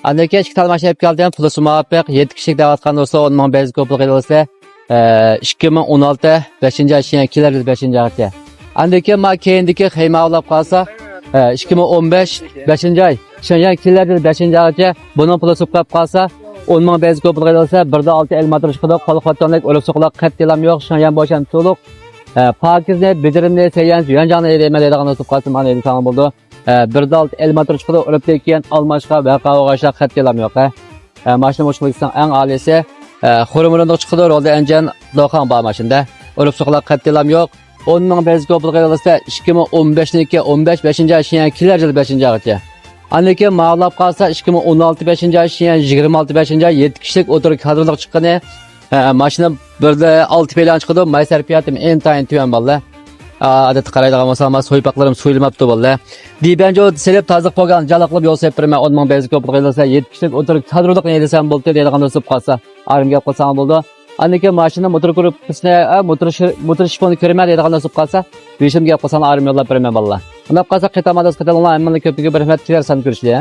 Andaki ikki talmash olib kelgan puli muvofiq 7 kishilik da'vatgan bo'lsa 10 ming benzin ko'plik bo'lsa 2016 5-oy kelar 5-oygacha. Andaki ma keyindagi xayma olib qolsa 2015 5-oy Şengen kelar 5-oygacha buning puli suqlab qolsa 10 ming benzin ko'plik bo'lsa 1.6 elmatir chiqadi qolib qotganlik o'lib suqlab qattilam yo'q Şengen bo'shan to'liq pakizne bidirimne seyan yanjani edemelerden tutup kalsın bana edin buldu. Bir dal elmatır çıkıdı ölüp tekiyen almaşka ve kavgaşla kat gelam yok. Maşını boşluksan en alisi xurumurunda çıkıdı oldu encen dokan bağmaşında. Ölüp sokulak kat gelam yok. 10 ming benzin ko'plik olsa 2015'niki 15 5-oy şiyan kilar yıl 5-oygacha. Anneki mağlap kalsa 2016 5-oy şiyan 26 5-oy 7 kişilik oturup kadroluk çıkanı maşina birde 6 peylan çıkıdı. Mayser fiyatım en tayin tüyen valla. Adet qaraydigan bo'lsam, so'ypaqlarim so'yilmabdi valla. Dibence o selep tazliq bo'lgan jalaqlab yo'l sepirma 10 ming benzin ko'plik qilsa 7 kişilik oturup kadroluk ne desem bo'ldi deydigan o'sib qolsa, arim gap qilsam bo'ldi. Anneki maşina motor ko'rib pisne motor shifoni ko'rma deydigan o'sib qolsa, beshim gap qilsam arim yo'llab beraman valla. Undab qolsa qetamadas qetalanlar, ammo ko'piga bir rahmat kelar san ko'rishli.